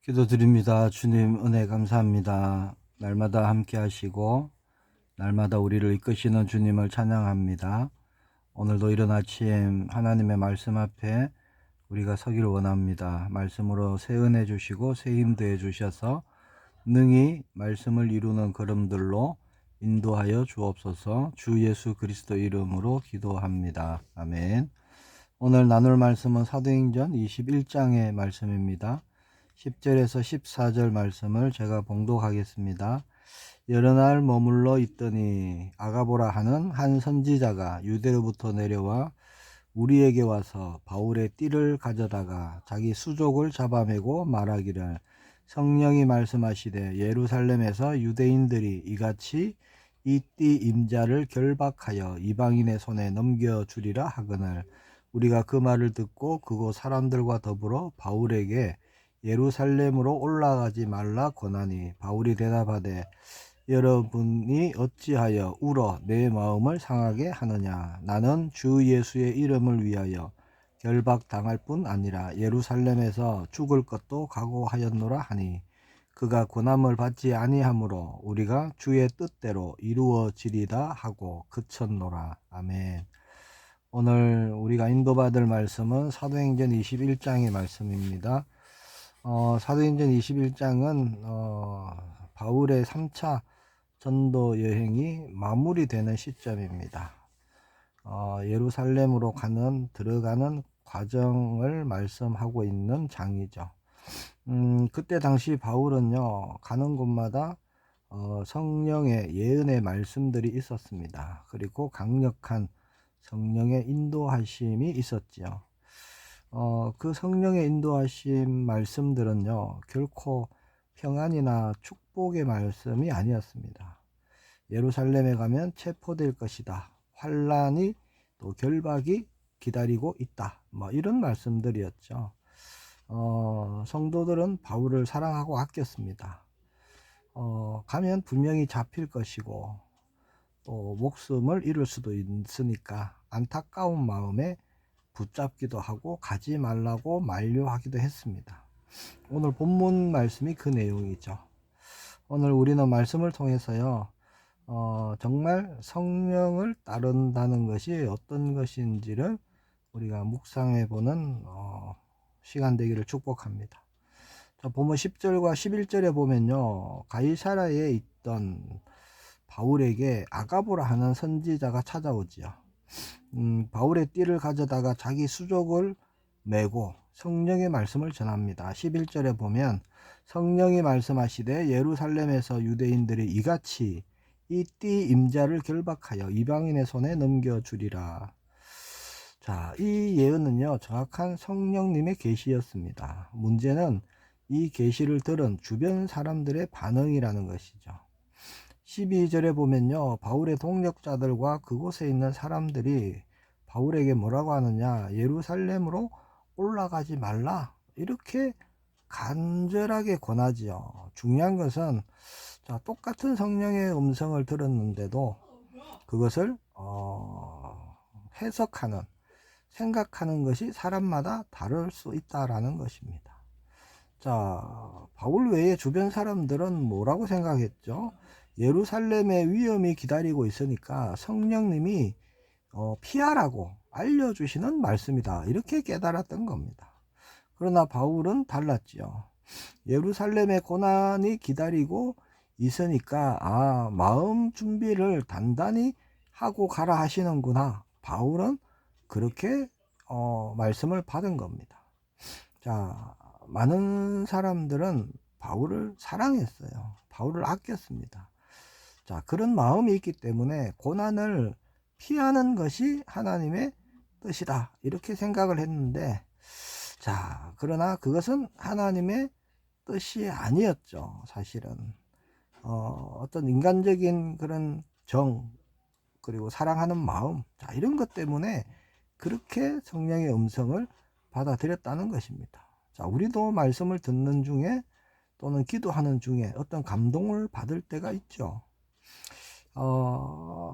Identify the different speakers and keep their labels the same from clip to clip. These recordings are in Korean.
Speaker 1: 기도드립니다. 주님 은혜 감사합니다. 날마다 함께 하시고 날마다 우리를 이끄시는 주님을 찬양합니다. 오늘도 이른 아침 하나님의 말씀 앞에 우리가 서기를 원합니다. 말씀으로 새 은혜 주시고 새 힘 더해 주셔서 능히 말씀을 이루는 걸음들로 인도하여 주옵소서. 주 예수 그리스도 이름으로 기도합니다. 아멘. 오늘 나눌 말씀은 사도행전 21장의 말씀입니다. 10절에서 14절 말씀을 제가 봉독하겠습니다. 여러 날 머물러 있더니 아가보라 하는 한 선지자가 유대로부터 내려와 우리에게 와서 바울의 띠를 가져다가 자기 수족을 잡아매고 말하기를 성령이 말씀하시되 예루살렘에서 유대인들이 이같이 이 띠 임자를 결박하여 이방인의 손에 넘겨주리라 하거늘 우리가 그 말을 듣고 그곳 사람들과 더불어 바울에게 예루살렘으로 올라가지 말라 권하니 바울이 대답하되 여러분이 어찌하여 울어 내 마음을 상하게 하느냐. 나는 주 예수의 이름을 위하여 결박당할 뿐 아니라 예루살렘에서 죽을 것도 각오하였노라 하니 그가 고난을 받지 아니하므로 우리가 주의 뜻대로 이루어지리다 하고 그쳤노라. 아멘. 오늘 우리가 인도받을 말씀은 사도행전 21장의 말씀입니다. 사도행전 21장은 바울의 3차 전도 여행이 마무리되는 시점입니다. 예루살렘으로 들어가는 과정을 말씀하고 있는 장이죠. 그때 당시 바울은요, 가는 곳마다 성령의 예언의 말씀들이 있었습니다. 그리고 강력한 성령의 인도하심이 있었지요. 그 성령의 인도하심 말씀들은요, 결코 평안이나 축복의 말씀이 아니었습니다. 예루살렘에 가면 체포될 것이다. 환란이 또 결박이 기다리고 있다. 이런 말씀들이었죠. 성도들은 바울을 사랑하고 아꼈습니다. 가면 분명히 잡힐 것이고 또 목숨을 잃을 수도 있으니까 안타까운 마음에 붙잡기도 하고 가지 말라고 만류하기도 했습니다. 오늘 본문 말씀이 그 내용이죠. 오늘 우리는 말씀을 통해서요, 정말 성령을 따른다는 것이 어떤 것인지를 우리가 묵상해 보는 시간 되기를 축복합니다. 자, 보면 10절과 11절에 보면요, 가이사라에 있던 바울에게 아가보라 하는 선지자가 찾아오지요. 바울의 띠를 가져다가 자기 수족을 메고 성령의 말씀을 전합니다. 11절에 보면 성령이 말씀하시되 예루살렘에서 유대인들이 이같이 이 띠 임자를 결박하여 이방인의 손에 넘겨주리라. 자, 이 예언은요, 정확한 성령님의 계시였습니다. 문제는 이 계시를 들은 주변 사람들의 반응이라는 것이죠. 12절에 보면요, 바울의 동력자들과 그곳에 있는 사람들이 바울에게 뭐라고 하느냐, 예루살렘으로 올라가지 말라, 이렇게 간절하게 권하지요. 중요한 것은, 자, 똑같은 성령의 음성을 들었는데도 그것을 해석하는, 생각하는 것이 사람마다 다를 수 있다라는 것입니다. 자, 바울 외에 주변 사람들은 뭐라고 생각했죠? 예루살렘의 위험이 기다리고 있으니까 성령님이 피하라고 알려주시는 말씀이다, 이렇게 깨달았던 겁니다. 그러나 바울은 달랐지요. 예루살렘의 고난이 기다리고 있으니까 마음 준비를 단단히 하고 가라 하시는구나. 바울은 그렇게 말씀을 받은 겁니다. 자, 많은 사람들은 바울을 사랑했어요. 바울을 아꼈습니다. 자, 그런 마음이 있기 때문에 고난을 피하는 것이 하나님의 뜻이다, 이렇게 생각을 했는데, 자, 그러나 그것은 하나님의 뜻이 아니었죠. 사실은 어떤 인간적인 그런 그리고 사랑하는 마음, 자, 이런 것 때문에 그렇게 성령의 음성을 받아들였다는 것입니다. 자, 우리도 말씀을 듣는 중에 또는 기도하는 중에 어떤 감동을 받을 때가 있죠.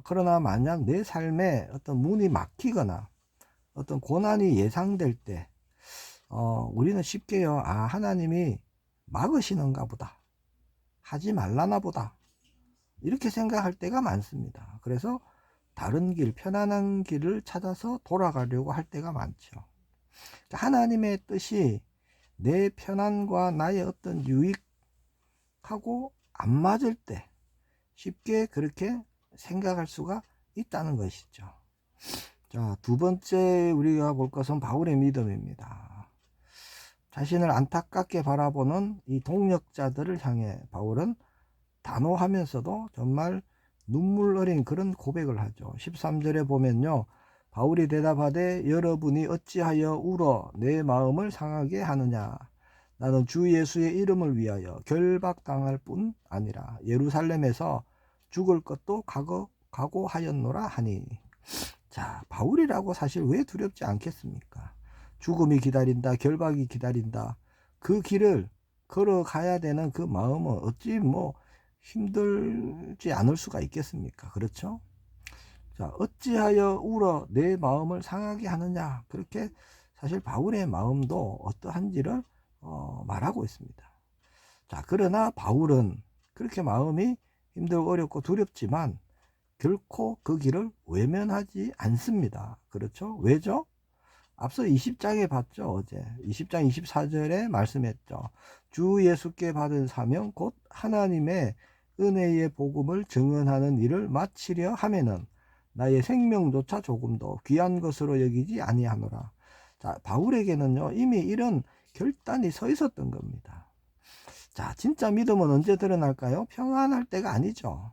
Speaker 1: 그러나 만약 내 삶에 어떤 문이 막히거나 어떤 고난이 예상될 때 우리는 쉽게요, 하나님이 막으시는가 보다, 하지 말라나 보다, 이렇게 생각할 때가 많습니다. 그래서 다른 길, 편안한 길을 찾아서 돌아가려고 할 때가 많죠. 하나님의 뜻이 내 편안과 나의 어떤 유익하고 안 맞을 때 쉽게 그렇게 생각할 수가 있다는 것이죠. 자, 두 번째 우리가 볼 것은 바울의 믿음입니다. 자신을 안타깝게 바라보는 이 동역자들을 향해 바울은 단호하면서도 정말 눈물 어린 그런 고백을 하죠. 13절에 보면요, 바울이 대답하되 여러분이 어찌하여 울어 내 마음을 상하게 하느냐. 나는 주 예수의 이름을 위하여 결박당할 뿐 아니라 예루살렘에서 죽을 것도 각오하였노라 하니. 자, 바울이라고 사실 왜 두렵지 않겠습니까? 죽음이 기다린다, 결박이 기다린다, 그 길을 걸어가야 되는 그 마음은 어찌 뭐 힘들지 않을 수가 있겠습니까? 그렇죠? 자, 어찌하여 울어 내 마음을 상하게 하느냐, 그렇게 사실 바울의 마음도 어떠한지를 말하고 있습니다. 자, 그러나 바울은 그렇게 마음이 힘들고 어렵고 두렵지만 결코 그 길을 외면하지 않습니다. 그렇죠? 왜죠? 앞서 20장에 봤죠. 어제 20장 24절에 말씀했죠. 주 예수께 받은 사명 곧 하나님의 은혜의 복음을 증언하는 일을 마치려 하면은 나의 생명조차 조금도 귀한 것으로 여기지 아니하노라. 자, 바울에게는요 이미 이런 결단이 서 있었던 겁니다. 자, 진짜 믿음은 언제 드러날까요? 평안할 때가 아니죠.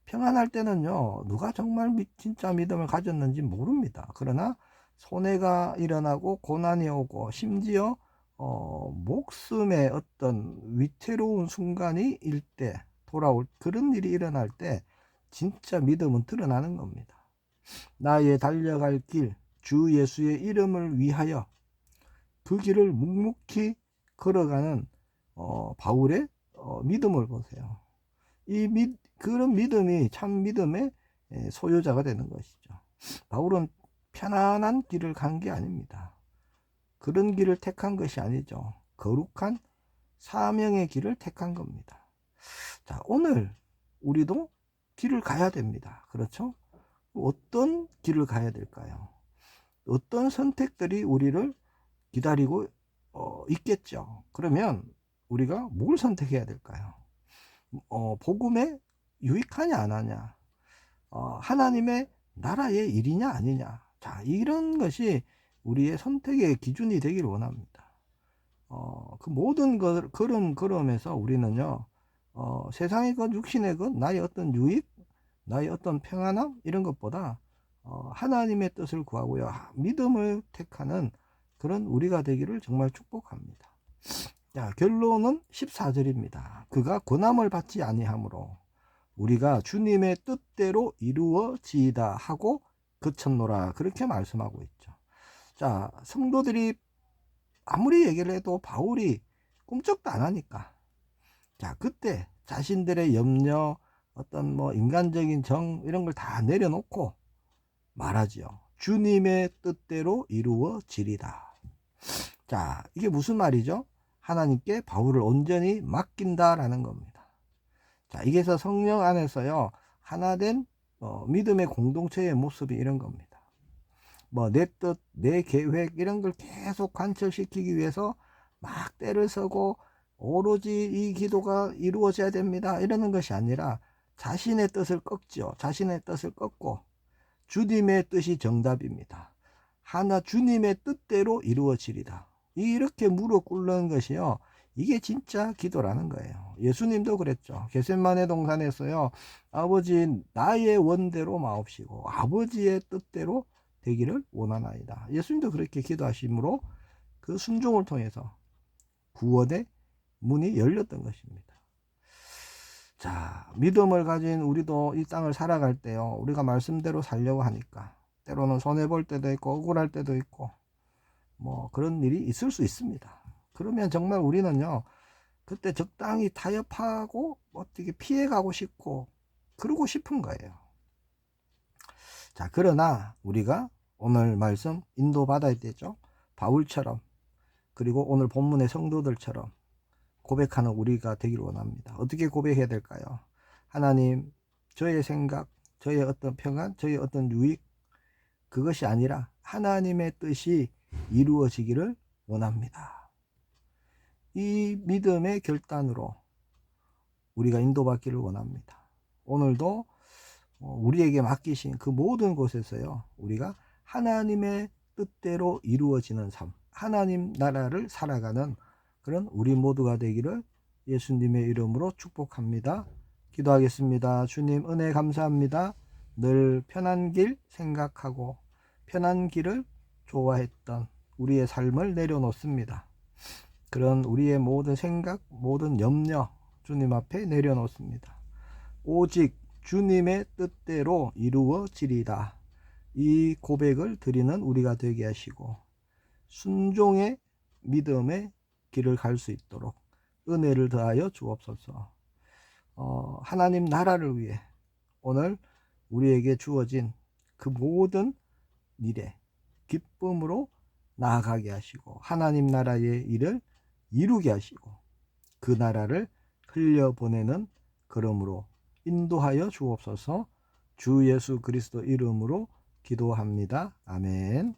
Speaker 1: 평안할 때는요 누가 정말 진짜 믿음을 가졌는지 모릅니다. 그러나 손해가 일어나고 고난이 오고 심지어 목숨의 어떤 위태로운 순간이 일 때 돌아올 그런 일이 일어날 때 진짜 믿음은 드러나는 겁니다. 나의 달려갈 길 주 예수의 이름을 위하여 그 길을 묵묵히 걸어가는 바울의 믿음을 보세요. 그런 믿음이 참 믿음의 소유자가 되는 것이죠. 바울은 편안한 길을 간 게 아닙니다. 그런 길을 택한 것이 아니죠. 거룩한 사명의 길을 택한 겁니다. 자, 오늘 우리도 길을 가야 됩니다. 그렇죠? 어떤 길을 가야 될까요? 어떤 선택들이 우리를 기다리고 있겠죠. 그러면 우리가 뭘 선택해야 될까요? 복음에 유익하냐 안 하냐, 하나님의 나라의 일이냐 아니냐. 자, 이런 것이 우리의 선택의 기준이 되기를 원합니다. 그 모든 걸음에서 우리는요 세상의 것, 육신의 것, 나의 어떤 유익, 나의 어떤 평안함, 이런 것보다 하나님의 뜻을 구하고요 믿음을 택하는 그런 우리가 되기를 정말 축복합니다. 자, 결론은 14절입니다. 그가 고난을 받지 아니하므로 우리가 주님의 뜻대로 이루어지이다 하고 그쳤노라, 그렇게 말씀하고 있죠. 자, 성도들이 아무리 얘기를 해도 바울이 꿈쩍도 안 하니까, 자, 그때 자신들의 염려, 어떤 뭐 인간적인 정, 이런 걸 다 내려놓고 말하지요. 주님의 뜻대로 이루어지리다. 자, 이게 무슨 말이죠? 하나님께 바울을 온전히 맡긴다라는 겁니다. 자, 이게서 성령 안에서요 하나된 믿음의 공동체의 모습이 이런 겁니다. 뭐 내 뜻, 내 계획, 이런 걸 계속 관철시키기 위해서 막 때를 서고 오로지 이 기도가 이루어져야 됩니다, 이러는 것이 아니라 자신의 뜻을 꺾죠. 자신의 뜻을 꺾고 주님의 뜻이 정답입니다. 하나 주님의 뜻대로 이루어지리다, 이렇게 무릎 꿇는 것이요 이게 진짜 기도라는 거예요. 예수님도 그랬죠. 겟세마네 동산에서요 아버지 나의 원대로 마옵시고 아버지의 뜻대로 되기를 원하나이다. 예수님도 그렇게 기도하심으로 그 순종을 통해서 구원의 문이 열렸던 것입니다. 자, 믿음을 가진 우리도 이 땅을 살아갈 때요 우리가 말씀대로 살려고 하니까 때로는 손해볼 때도 있고 억울할 때도 있고 뭐 그런 일이 있을 수 있습니다. 그러면 정말 우리는요 그때 적당히 타협하고 어떻게 피해가고 싶고 그러고 싶은 거예요. 자, 그러나 우리가 오늘 말씀 인도받아야 되죠. 바울처럼, 그리고 오늘 본문의 성도들처럼 고백하는 우리가 되기를 원합니다. 어떻게 고백해야 될까요? 하나님, 저의 생각, 저의 어떤 평안, 저의 어떤 유익, 그것이 아니라 하나님의 뜻이 이루어지기를 원합니다. 이 믿음의 결단으로 우리가 인도받기를 원합니다. 오늘도 우리에게 맡기신 그 모든 곳에서요, 우리가 하나님의 뜻대로 이루어지는 삶, 하나님 나라를 살아가는 그런 우리 모두가 되기를 예수님의 이름으로 축복합니다. 기도하겠습니다. 주님, 은혜 감사합니다. 늘 편한 길 생각하고 편한 길을 좋아했던 우리의 삶을 내려놓습니다. 그런 우리의 모든 생각, 모든 염려 주님 앞에 내려놓습니다. 오직 주님의 뜻대로 이루어지리다. 이 고백을 드리는 우리가 되게 하시고 순종의 믿음의 길을 갈 수 있도록 은혜를 더하여 주옵소서. 하나님 나라를 위해 오늘 우리에게 주어진 그 모든 일에 기쁨으로 나아가게 하시고 하나님 나라의 일을 이루게 하시고 그 나라를 흘려보내는 걸음으로 인도하여 주옵소서. 주 예수 그리스도 이름으로 기도합니다. 아멘.